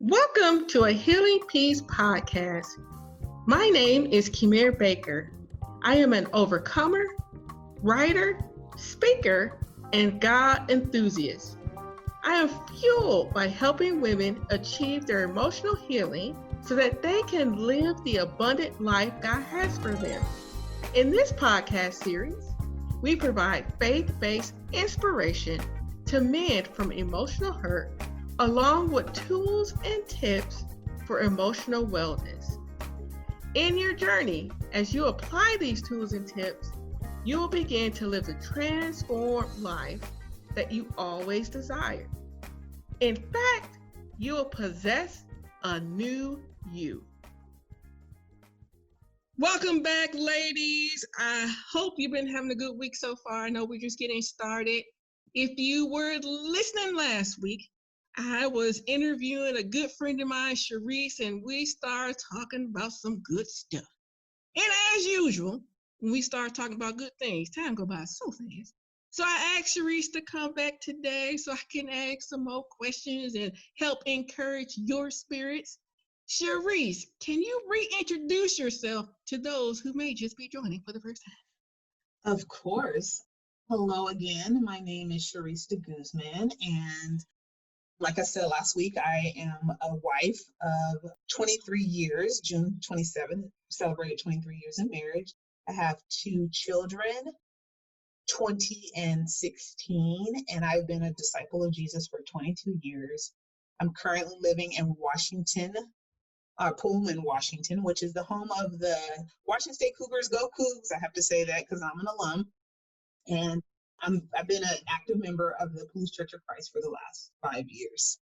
Welcome to a Healing Peace podcast. My name is Kimir Baker. I am an overcomer, writer, speaker, and God enthusiast. I am fueled by helping women achieve their emotional healing so that they can live the abundant life God has for them. In this podcast series, we provide faith-based inspiration to mend from emotional hurt, along with tools and tips for emotional wellness. In your journey, as you apply these tools and tips, you will begin to live the transformed life that you always desired. In fact, you will possess a new you. Welcome back, ladies. I hope you've been having a good week so far. I know we're just getting started. If you were listening last week, I was interviewing a good friend of mine, Sharice, and we started talking about some good stuff. And as usual, when we start talking about good things, time goes by so fast. So I asked Sharice to come back today so I can ask some more questions and help encourage your spirits. Sharice, can you reintroduce yourself to those who may just be joining for the first time? Of course. Hello again. My name is Sharice de Guzman, and like I said last week, I am a wife of 23 years. June 27th, celebrated 23 years in marriage. I have two children, 20 and 16, and I've been a disciple of Jesus for 22 years. I'm currently living in Pullman, Washington, which is the home of the Washington State Cougars. Go Cougs! I have to say that because I'm an alum. And I've been an active member of the Police Church of Christ for the last 5 years.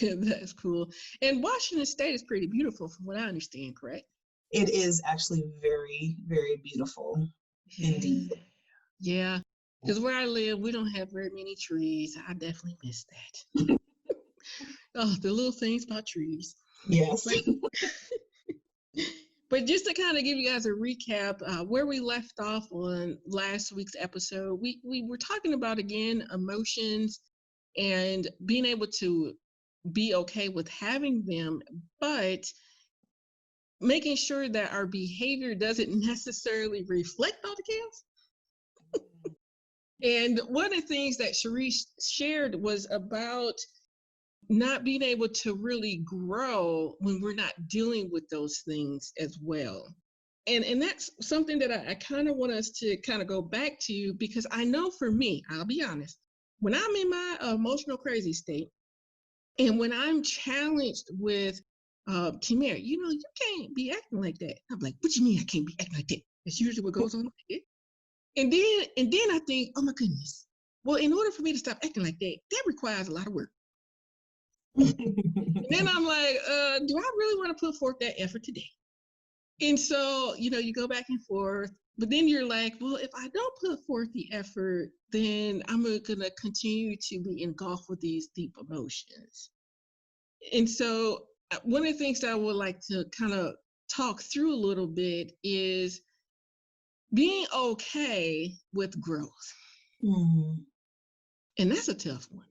That's cool. And Washington State is pretty beautiful from what I understand, correct? It is actually very, very beautiful indeed. Yeah, because where I live, we don't have very many trees. I definitely miss that. Oh, the little things about trees. Yes. But just to kind of give you guys a recap, where we left off on last week's episode, we were talking about, again, emotions and being able to be okay with having them, but making sure that our behavior doesn't necessarily reflect all the chaos. And one of the things that Sharice shared was about not being able to really grow when we're not dealing with those things as well. And that's something that I kind of want us to kind of go back to, because I know for me, I'll be honest, when I'm in my emotional crazy state, and when I'm challenged with, Kimir, you can't be acting like that. I'm like, what do you mean I can't be acting like that? That's usually what goes on. And then I think, oh my goodness, well, in order for me to stop acting like that, that requires a lot of work. And then I'm like, do I really want to put forth that effort today? And so, you go back and forth, but then you're like, well, if I don't put forth the effort, then I'm going to continue to be engulfed with these deep emotions. And so one of the things that I would like to kind of talk through a little bit is being okay with growth. Mm-hmm. And that's a tough one.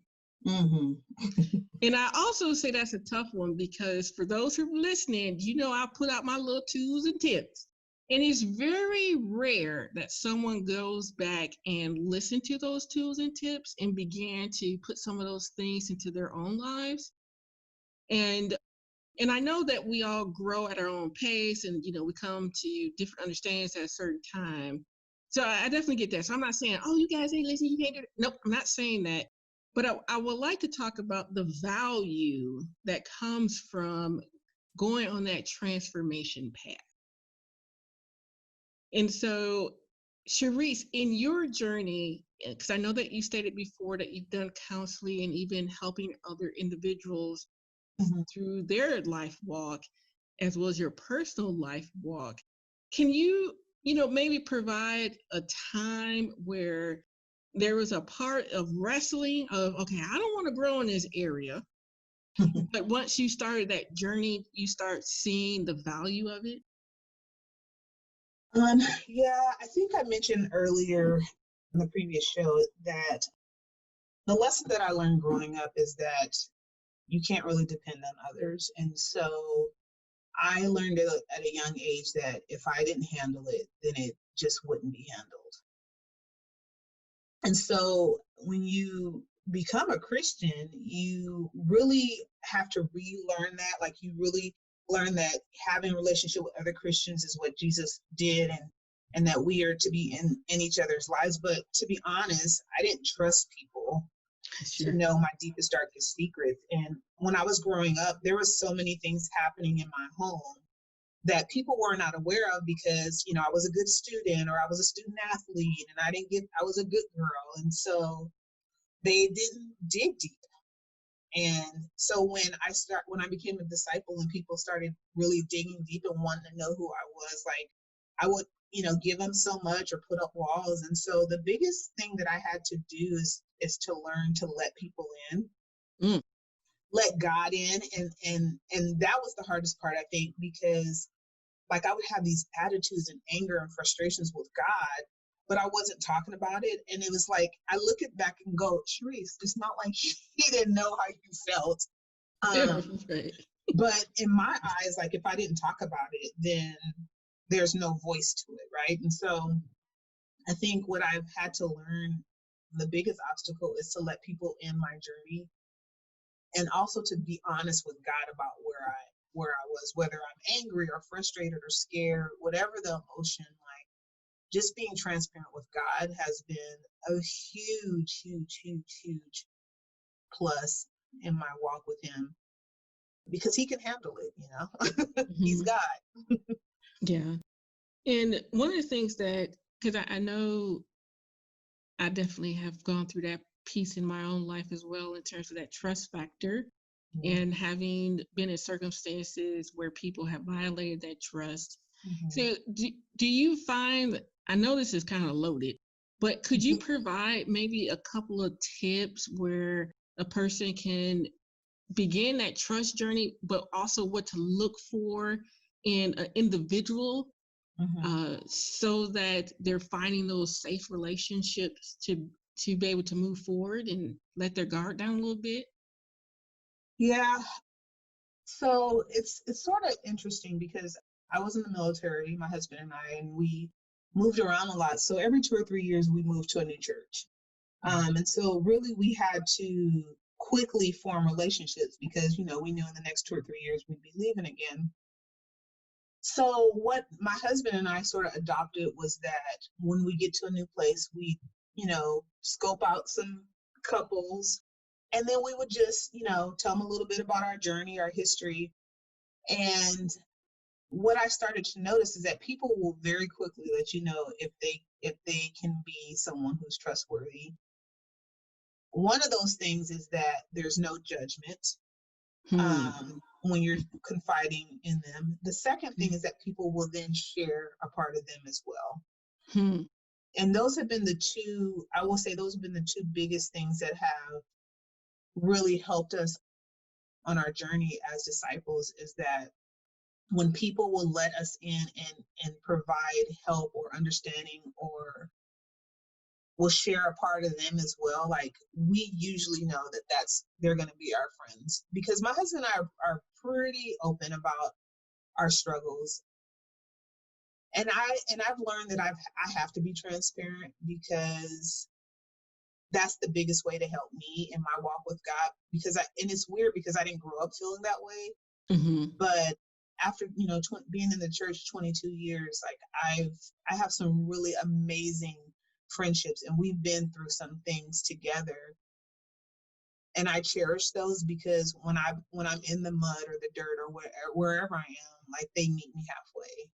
Mm-hmm. And I also say that's a tough one because for those who are listening, I put out my little tools and tips. And it's very rare that someone goes back and listen to those tools and tips and begin to put some of those things into their own lives. And I know that we all grow at our own pace, and we come to different understandings at a certain time. So I definitely get that. So I'm not saying, oh, you guys ain't listening, you can't do it. Nope, I'm not saying that. But I would like to talk about the value that comes from going on that transformation path. And so, Sharice, in your journey, because I know that you stated before that you've done counseling and even helping other individuals through their life walk, as well as your personal life walk, can you, maybe provide a time where there was a part of wrestling of, okay, I don't want to grow in this area. But once you started that journey, you start seeing the value of it? Yeah, I think I mentioned earlier in the previous show that the lesson that I learned growing up is that you can't really depend on others. And so I learned at a young age that if I didn't handle it, then it just wouldn't be handled. And so when you become a Christian, you really have to relearn that. Like, you really learn that having a relationship with other Christians is what Jesus did, and that we are to be in each other's lives. But to be honest, I didn't trust people to Sure. know my deepest, darkest secrets. And when I was growing up, there was so many things happening in my home that people were not aware of, because I was a good student, or I was a student athlete, and I was a good girl, and so they didn't dig deep. And so when I became a disciple and people started really digging deep and wanting to know who I was, like, I would give them so much or put up walls. And so the biggest thing that I had to do is to learn to let people in, Mm. let God in. And that was the hardest part, I think, because like I would have these attitudes and anger and frustrations with God, but I wasn't talking about it. And it was like, I look it back and go, Sharice, it's not like he didn't know how you felt. Right. But in my eyes, like, if I didn't talk about it, then there's no voice to it, right? And so I think what I've had to learn, the biggest obstacle, is to let people in my journey, and also to be honest with God about where I was, whether I'm angry or frustrated or scared, whatever the emotion, like, just being transparent with God has been a huge, huge, huge, huge plus in my walk with him, because he can handle it. He's Hmm. God. Yeah. And one of the things that, because I know I definitely have gone through that piece in my own life as well, in terms of that trust factor, and having been in circumstances where people have violated that trust. Mm-hmm. So, do you find, I know this is kind of loaded, but could you provide maybe a couple of tips where a person can begin that trust journey, but also what to look for in an individual, Mm-hmm. so that they're finding those safe relationships to be able to move forward and let their guard down a little bit? Yeah. So it's sort of interesting, because I was in the military, my husband and I, and we moved around a lot. So every 2 or 3 years, we moved to a new church. And so really we had to quickly form relationships, because, we knew in the next 2 or 3 years we'd be leaving again. So what my husband and I sort of adopted was that when we get to a new place, we, scope out some couples, and then we would just, tell them a little bit about our journey, our history. And what I started to notice is that people will very quickly let you know if they can be someone who's trustworthy. One of those things is that there's no judgment Hmm. when you're confiding in them. The second thing is that people will then share a part of them as well. Hmm. And those have been the two, I will say, those have been the two biggest things that have really helped us on our journey as disciples, is that when people will let us in and provide help or understanding, or will share a part of them as well, like, we usually know that they're going to be our friends, because my husband and I are pretty open about our struggles. And I've learned that I have to be transparent, because that's the biggest way to help me in my walk with God. And it's weird, because I didn't grow up feeling that way, Hmm. but after being in the church 22 years, like, I have some really amazing friendships, and we've been through some things together, and I cherish those, because when I'm in the mud or the dirt, or wherever I am, like, they meet me halfway,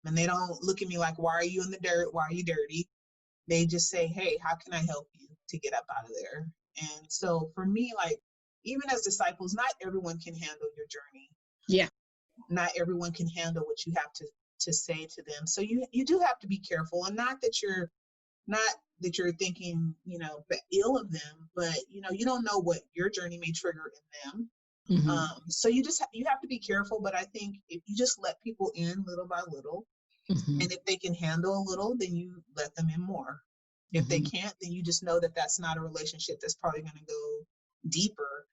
and they don't look at me like, why are you in the dirt, why are you dirty? They just say, hey, how can I help you to get up out of there? And so for me, like, even as disciples, not everyone can handle your journey. Yeah. Not everyone can handle what you have to say to them. So you do have to be careful, and not that you're thinking, ill of them, but you don't know what your journey may trigger in them. Hmm. So you have to be careful. But I think if you just let people in little by little, Hmm. and if they can handle a little, then you let them in more. If they Hmm. can't, then you just know that that's not a relationship that's probably going to go deeper.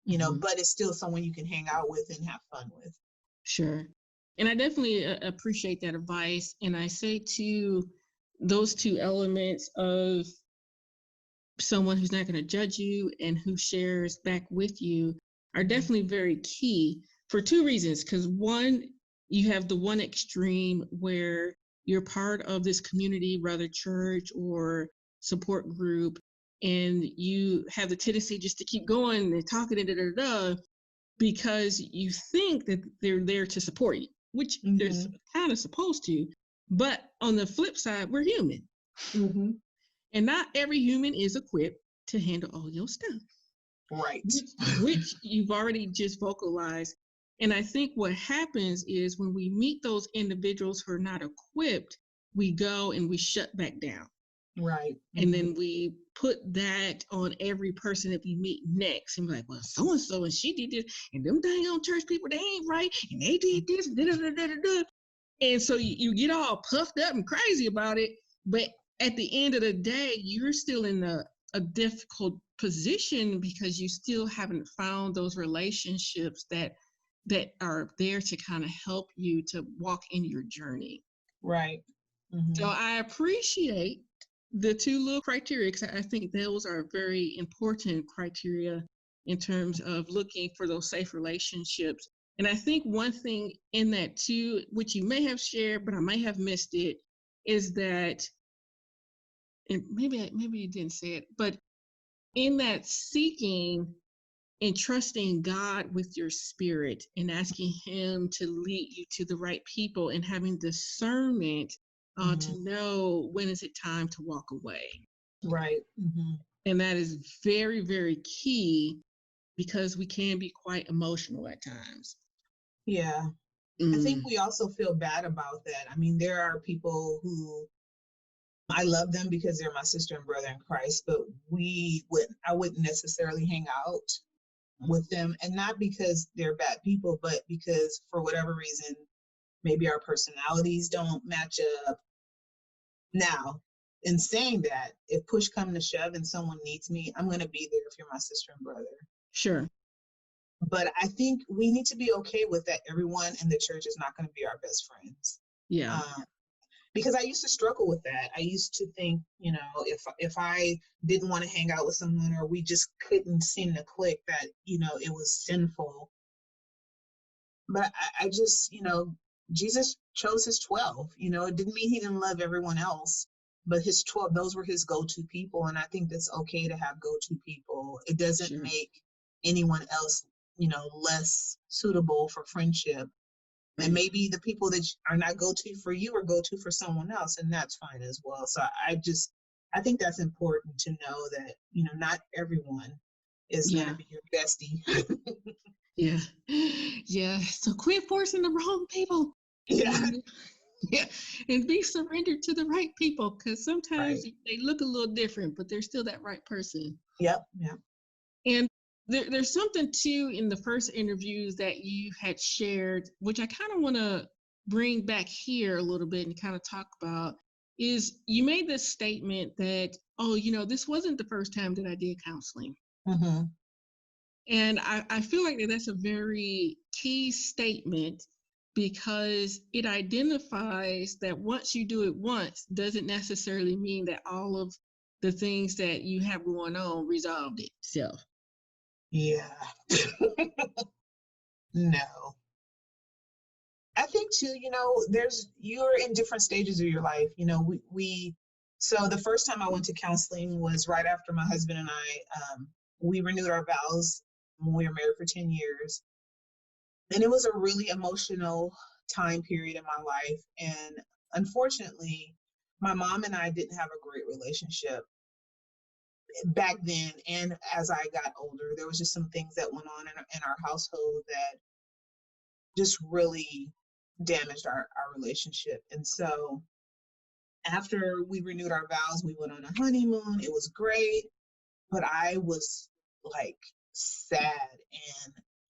Mhm. but it's still someone you can hang out with and have fun with. Sure. And I definitely appreciate that advice. And I say too, those two elements of someone who's not going to judge you and who shares back with you are Mhm. definitely very key for two reasons. Because one, you have the one extreme where you're part of this community, whether church or support group, and you have the tendency just to keep going and talking and da da da because you think that they're there to support you, which they're Mhm. kind of supposed to. But on the flip side, we're human, Mhm. and not every human is equipped to handle all your stuff, Right. which you've already just vocalized. And I think what happens is when we meet those individuals who are not equipped, we go and we shut back down. Right. And Mhm. then we put that on every person that we meet next. And be like, well, so and so, and she did this, and them dang on church people, they ain't right, and they did this, da da da da da. Da. And so you get all puffed up and crazy about it. But at the end of the day, you're still in a difficult position because you still haven't found those relationships that are there to kind of help you to walk in your journey. Right. So Mhm. I appreciate the two little criteria because I think those are very important criteria in terms of looking for those safe relationships. And I think one thing in that too, which you may have shared, but I may have missed it, is that, and maybe you didn't say it, but in that seeking and trusting God with your spirit and asking Him to lead you to the right people and having discernment Mhm. to know when is it time to walk away. Right. Mhm. And that is very, very key because we can be quite emotional at times. Yeah. I think Mm, we also feel bad about that. I mean, there are people who I love them because they're my sister and brother in Christ, but I wouldn't necessarily hang out with them, and not because they're bad people, but because for whatever reason, maybe our personalities don't match up. Now, in saying that, if push come to shove and someone needs me, I'm going to be there if you're my sister and brother. sure. But I think we need to be okay with that. Everyone in the church is not going to be our best friends. Yeah, Um, because I used to struggle with that. I used to think, if I didn't want to hang out with someone or we just couldn't seem to click, that it was sinful. But I just, Jesus chose his 12. It didn't mean he didn't love everyone else, but his 12, those were his go-to people. And I think that's okay to have go-to people. It doesn't sure. make anyone else, less suitable for friendship. And Right. maybe the people that are not go-to for you are go-to for someone else, and that's fine as well. So I think that's important to know that, not everyone is going to Yeah. be your bestie. Yeah. Yeah. So quit forcing the wrong people Yeah. and yeah, and be surrendered to the right people because sometimes Right. they look a little different, but they're still that right person. Yep. Yep. And there's something too in the first interviews that you had shared, which I kind of want to bring back here a little bit and kind of talk about. Is you made this statement that, oh, this wasn't the first time that I did counseling. Mm-hmm. And I feel like that's a very key statement because it identifies that once you do it once doesn't necessarily mean that all of the things that you have going on resolved itself. Yeah. No. I think too, you're in different stages of your life. So the first time I went to counseling was right after my husband and we renewed our vows when we were married for 10 years. And it was a really emotional time period in my life. And unfortunately, my mom and I didn't have a great relationship back then. And as I got older, there was just some things that went on in our household that just really damaged our relationship. And so after we renewed our vows, we went on a honeymoon. It was great, but I was like sad and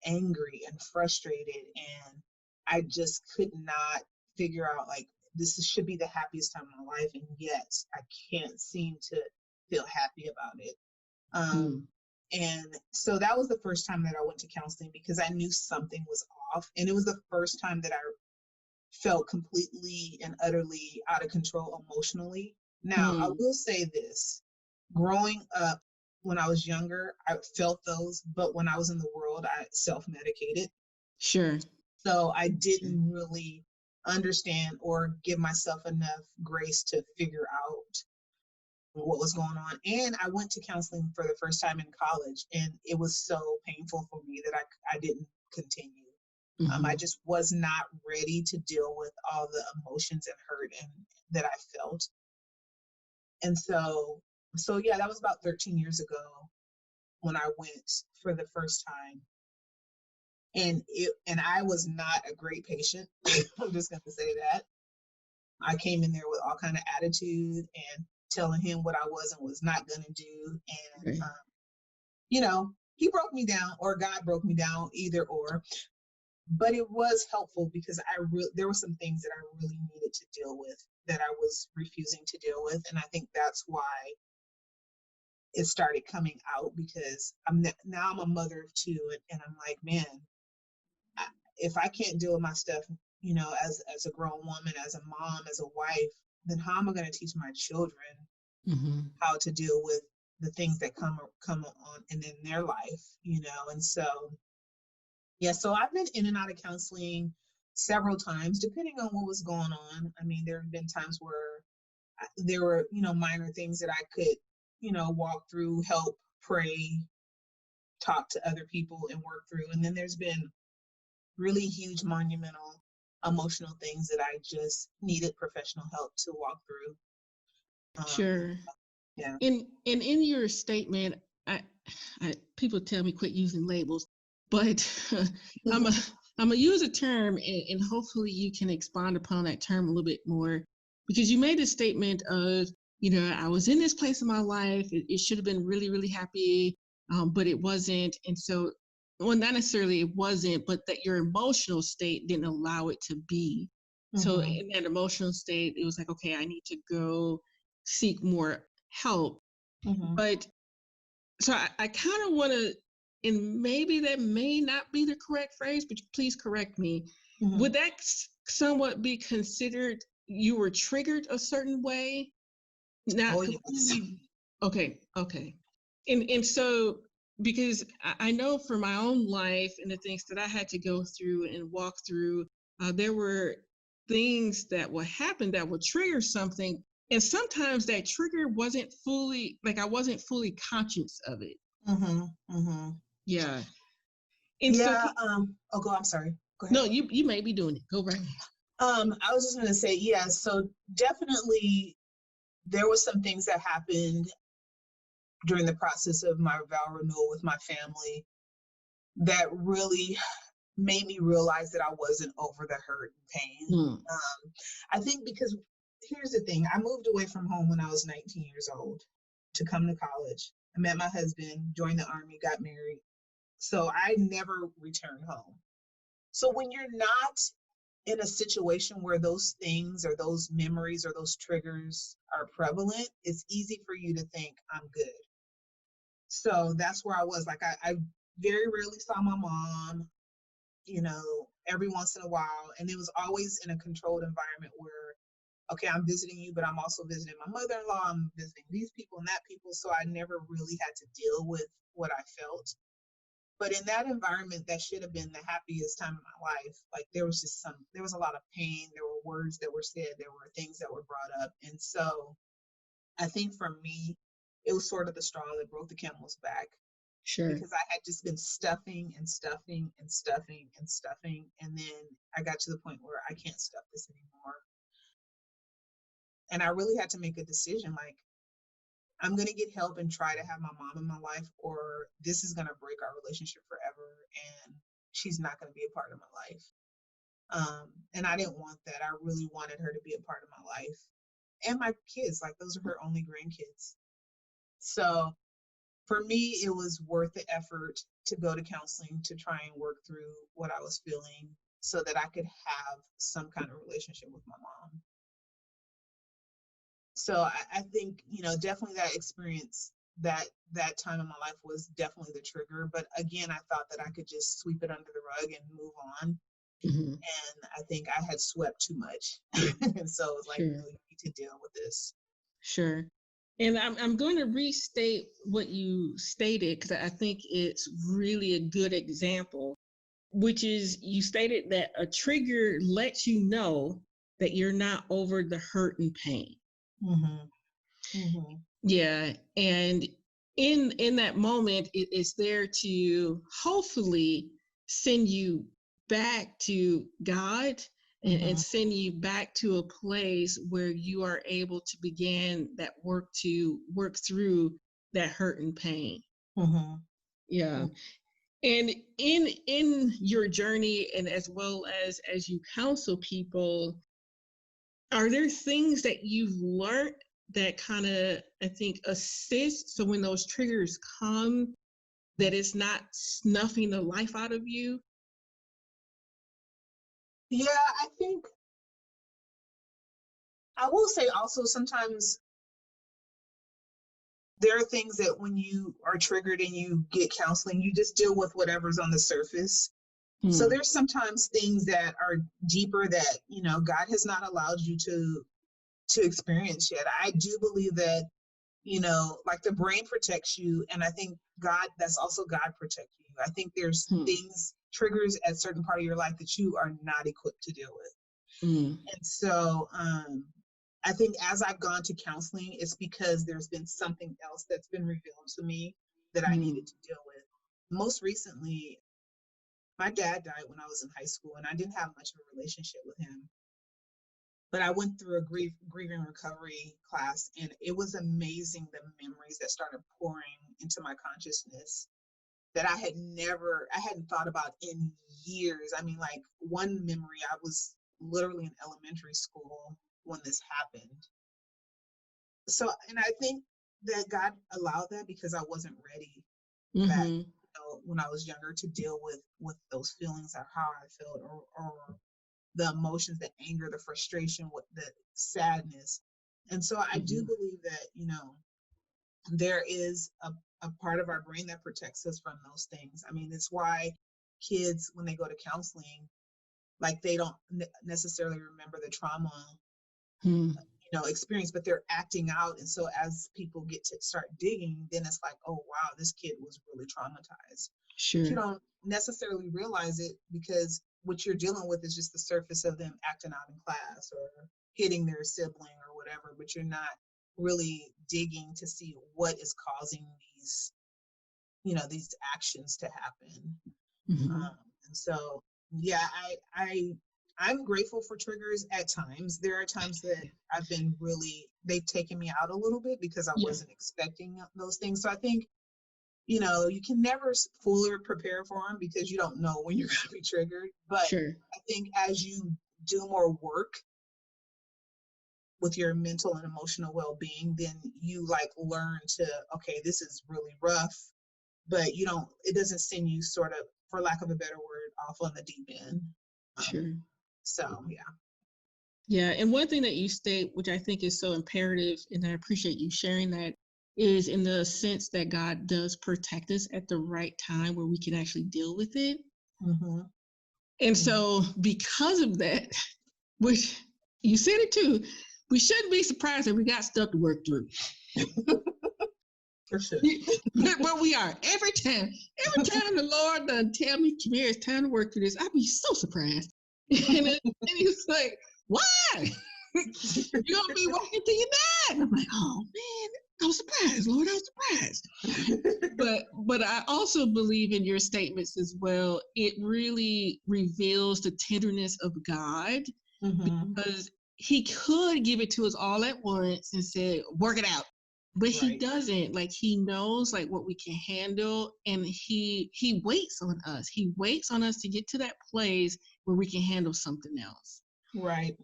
angry and frustrated. And I just could not figure out, like, this should be the happiest time of my life. And yet I can't seem to feel happy about it. Um, Mm, And so that was the first time that I went to counseling because I knew something was off. And it was the first time that I felt completely and utterly out of control emotionally. Now, I Mm, will say this, growing up when I was younger, I felt those, but when I was in the world, I self medicated. sure. So I Sure. didn't really understand or give myself enough grace to figure out what was going on. And I went to counseling for the first time in college, and it was so painful for me that I didn't continue. I Hmm. just was not ready to deal with all the emotions and hurt and that I felt. And so yeah, that was about 13 years ago when I went for the first time. And I was not a great patient. I'm just gonna say that. I came in there with all kind of attitude and telling him what I was and was not gonna do. And Right. he broke me down, or God broke me down, either or. But it was helpful because there were some things that I really needed to deal with that I was refusing to deal with, and I think that's why it started coming out, because now I'm a mother of two, and I'm like, man, if I can't deal with my stuff, as a grown woman, as a mom, as a wife, then how am I going to teach my children Hmm. how to deal with the things that come on and in their life? And so yeah, so I've been in and out of counseling several times, depending on what was going on. I mean, there have been times where there were, minor things that I could, walk through, help, pray, talk to other people and work through. And then there's been really huge, monumental, emotional things that I just needed professional help to walk through. Um, Sure. yeah. And in your statement, people tell me quit using labels, but I'm a I'm gonna use a term, and hopefully you can expand upon that term a little bit more, because you made a statement of, I was in this place in my life. It should have been really, really happy, but it wasn't. And so, well, not necessarily it wasn't, but that your emotional state didn't allow it to be. So Mm-hmm. in that emotional state, it was like, okay, I need to go seek more help. Mm-hmm. But so I kind of want to, and maybe that may not be the correct phrase, but please correct me. Mm-hmm. Would that somewhat be considered you were triggered a certain way? Oh, Not yes. completely. Okay, okay. And so, because I know for my own life and the things that I had to go through and walk through, there were things that would happen that would trigger something. And sometimes that trigger wasn't fully, like I wasn't fully conscious of it. Mm-hmm. Mm-hmm. Yeah. And so, Yeah. I'm sorry. Go ahead. no, you may be doing it. Go right ahead. I was just going to say, yeah, so definitely there were some things that happened during the process of my vow renewal with my family that really made me realize that I wasn't over the hurt and pain. Hmm. I think because here's the thing, I moved away from home when I was 19 years old to come to college. I met my husband, joined the army, got married. So I never returned home. So when you're not in a situation where those things or those memories or those triggers are prevalent, it's easy for you to think I'm good. So that's where I was. Like I very rarely saw my mom, every once in a while. And it was always in a controlled environment where, okay, I'm visiting you, but I'm also visiting my mother-in-law, I'm visiting these people and that people. So I never really had to deal with what I felt. But in that environment, that should have been the happiest time of my life. Like there was a lot of pain. There were words that were said. There were things that were brought up. And so I think for me, it was sort of the straw that broke the camel's back, Sure. because I had just been stuffing and stuffing and stuffing and stuffing. And then I got to the point where I can't stuff this anymore. And I really had to make a decision, like, I'm going to get help and try to have my mom in my life, or this is going to break our relationship forever. And she's not going to be a part of my life. And I didn't want that. I really wanted her to be a part of my life and my kids. Like, those are her only grandkids. So for me, it was worth the effort to go to counseling to try and work through what I was feeling so that I could have some kind of relationship with my mom. So I think, definitely that experience that time in my life was definitely the trigger. But again, I thought that I could just sweep it under the rug and move on. Hmm. And I think I had swept too much. And so it was like, no, Sure. you need to deal with this. Sure. And I'm going to restate what you stated because I think it's really a good example, which is you stated that a trigger lets you know that you're not over the hurt and pain. Mm-hmm. Mm-hmm. Yeah. And in that moment, it's there to hopefully send you back to God and Mm-hmm. send you back to a place where you are able to begin that work to work through that hurt and pain. Mm-hmm. Yeah. And in your journey and as well as you counsel people, are there things that you've learned that kind of, I think, assist so when those triggers come, that it's not snuffing the life out of you? Yeah, I think I will say also sometimes there are things that when you are triggered and you get counseling, you just deal with whatever's on the surface. So Hmm. there's sometimes things that are deeper that, God has not allowed you to experience yet. I do believe that, like the brain protects you, and I think that's also God protecting you. I think there's Hmm. things, triggers at certain part of your life that you are not equipped to deal with. Hmm. And so I think as I've gone to counseling, it's because there's been something else that's been revealed to me that I Hmm. needed to deal with. Most recently, my dad died when I was in high school, and I didn't have much of a relationship with him. But I went through a grieving recovery class, and it was amazing the memories that started pouring into my consciousness that I hadn't thought about in years. I mean, like one memory, I was literally in elementary school when this happened. So, and I think that God allowed that because I wasn't ready back, Hmm. when I was younger to deal with those feelings or how I felt, or the emotions, the anger, the frustration, with the sadness. And so I do Hmm. believe that, there is a part of our brain that protects us from those things. I mean, it's why kids, when they go to counseling, like they don't necessarily remember the trauma, Hmm. experience, but they're acting out. And so as people get to start digging, then it's like, oh, wow, this kid was really traumatized. But you Sure. don't necessarily realize it because what you're dealing with is just the surface of them acting out in class or hitting their sibling or whatever, but you're not really digging to see what is causing these actions to happen. Hmm. And so, yeah, I'm grateful for triggers at times. There are times that they've taken me out a little bit because I Yeah. wasn't expecting those things. So I think, you can never fully prepare for them because you don't know when you're going to be triggered. But Sure. I think as you do more work with your mental and emotional well-being, then you like learn to, okay, this is really rough, but it doesn't send you sort of, for lack of a better word, off on the deep end. Um, Sure. so yeah. Yeah, and one thing that you state, which I think is so imperative, and I appreciate you sharing that, is in the sense that God does protect us at the right time where we can actually deal with it. Mm-hmm. And Mm-hmm. so, because of that, which you said it too, we shouldn't be surprised that we got stuff to work through. For sure. But we are every time the Lord done tell me, come here, it's time to work through this, I'd be so surprised. And it's like, why? You're gonna be working till you're dead. And I'm like, oh man, I was surprised, Lord, I was surprised. But I also believe in your statements as well. It really reveals the tenderness of God Mm-hmm. because he could give it to us all at once and say, work it out. But he Right. doesn't. Like he knows like what we can handle, and he waits on us. He waits on us to get to that place where we can handle something else. Right.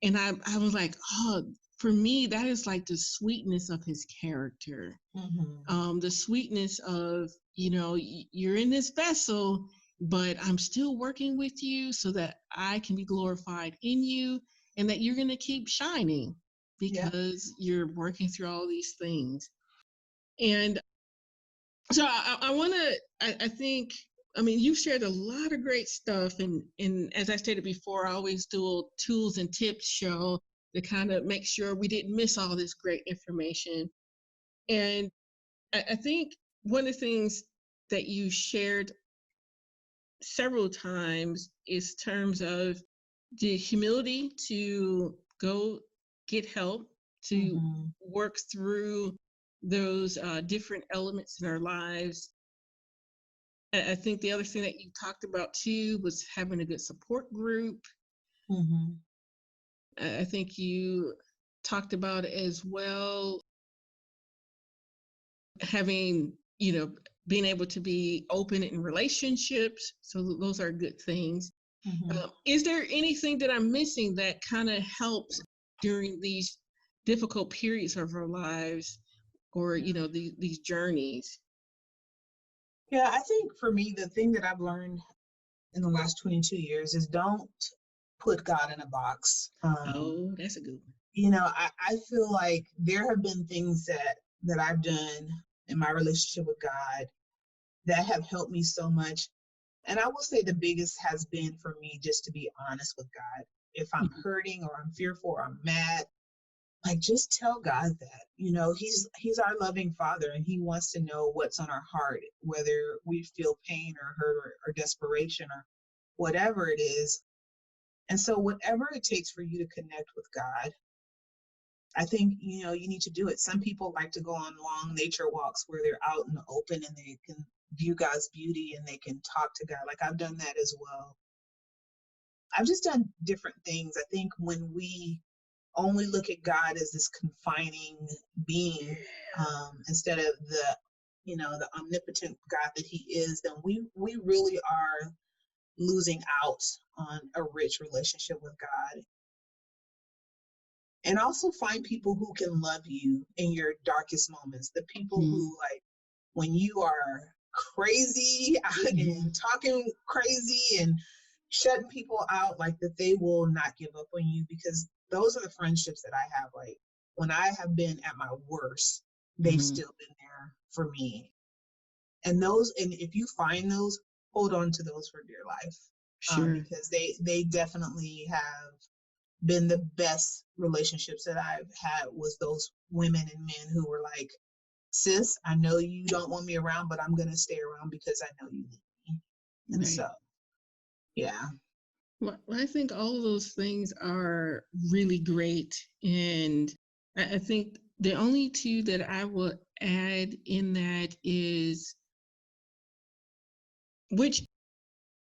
And I was like, oh, for me, that is like the sweetness of his character. Mm-hmm. The sweetness of, you're in this vessel, but I'm still working with you so that I can be glorified in you and that you're going to keep shining Yeah. because you're working through all these things. And so I want to, I think, I mean, you've shared a lot of great stuff. And as I stated before, I always do tools and tips show to kind of make sure we didn't miss all this great information. And I think one of the things that you shared several times is terms of the humility to go get help, to Mm-hmm. work through those different elements in our lives. I think the other thing that you talked about too was having a good support group. Mm-hmm. I think you talked about as well having, being able to be open in relationships. So those are good things. Mm-hmm. Is there anything that I'm missing that kind of helps during these difficult periods of our lives, or these journeys? Yeah, I think for me, the thing that I've learned in the last 22 years is don't put God in a box. Oh, that's a good one. I feel like there have been things that I've done in my relationship with God that have helped me so much. And I will say the biggest has been for me just to be honest with God. If I'm Mhm. hurting or I'm fearful or I'm mad, like just tell God that. He's our loving Father and he wants to know what's on our heart, whether we feel pain or hurt or desperation or whatever it is. And so whatever it takes for you to connect with God, I think you need to do it. Some people like to go on long nature walks where they're out in the open and they can view God's beauty and they can talk to God. Like I've done that as well. I've just done different things. I think when we only look at God as this confining being, instead of the omnipotent God that He is, then we really are losing out on a rich relationship with God. And also find people who can love you in your darkest moments. The people Mhm. who, like, when you are crazy Mhm. and talking crazy and shutting people out, like that they will not give up on you, because those are the friendships that I have. Like when I have been at my worst, they've Mhm. still been there for me. And if you find those, hold on to those for dear life, Sure. because they definitely have been the best relationships that I've had, was those women and men who were like, sis, I know you don't want me around, but I'm going to stay around because I know you need me. And Right. so, yeah. Well, I think all of those things are really great. And I think the only two that I will add in that is, which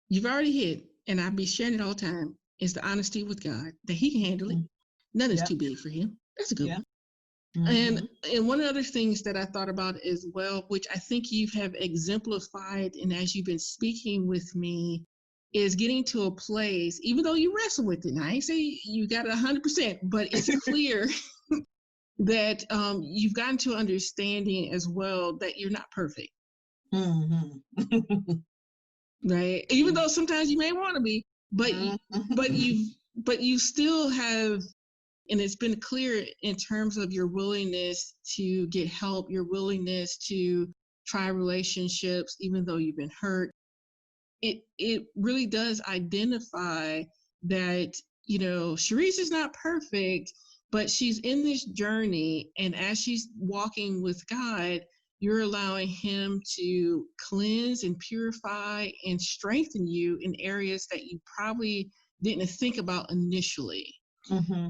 you've already hit, and I'll be sharing it all the time, is the honesty with God, that He can handle it. Mm-hmm. None is Yep. too big for Him. That's a good Yep. one. And Mm-hmm. and one of the other things that I thought about as well, which I think you have exemplified, and as you've been speaking with me, is getting to a place, even though you wrestle with it. And I ain't say you got it 100%, but it's clear that you've gotten to understanding as well that you're not perfect, Mm-hmm. right? Even though sometimes you may want to be, but but Mm-hmm. you still have, and it's been clear in terms of your willingness to get help, your willingness to try relationships, even though you've been hurt. It really does identify that, Sharice is not perfect, but she's in this journey, and as she's walking with God, you're allowing Him to cleanse and purify and strengthen you in areas that you probably didn't think about initially. Mm-hmm.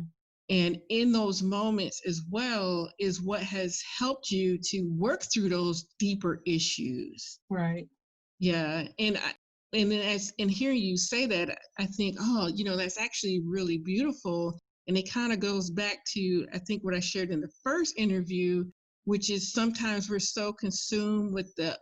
And in those moments as well is what has helped you to work through those deeper issues. Right. Yeah. And then as in hearing you say that, I think, oh, that's actually really beautiful. And it kind of goes back to, I think, what I shared in the first interview, which is sometimes we're so consumed with the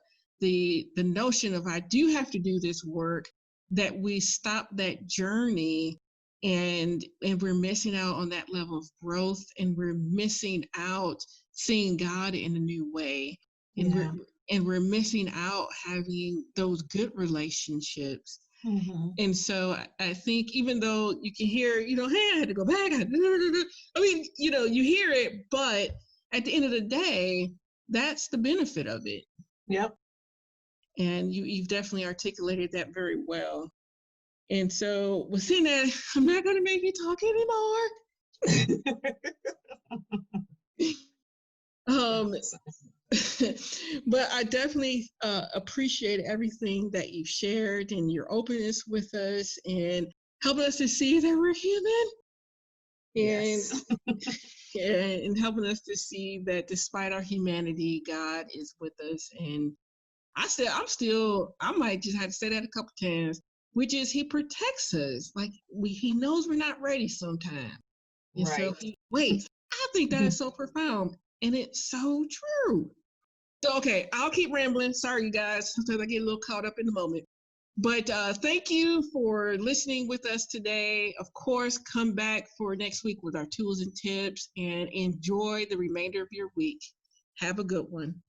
notion of I do have to do this work, that we stop that journey, and we're missing out on that level of growth, and we're missing out seeing God in a new way. And Yeah. we're missing out having those good relationships. Mm-hmm. And so I think, even though you can hear, hey, I had to go back. I mean, you hear it, but at the end of the day, that's the benefit of it. Yep. And you've definitely articulated that very well. And so within that, I'm not going to make you talk anymore. um, but I definitely appreciate everything that you've shared and your openness with us and helping us to see that we're human. And Yes. and helping us to see that despite our humanity, God is with us. And I might just have to say that a couple times, which is He protects us. Like He knows we're not ready sometimes, and so Right. He waits. I think that is so profound, and it's so true. So okay, I'll keep rambling. Sorry, you guys. Sometimes I get a little caught up in the moment. But thank you for listening with us today. Of course, come back for next week with our tools and tips and enjoy the remainder of your week. Have a good one.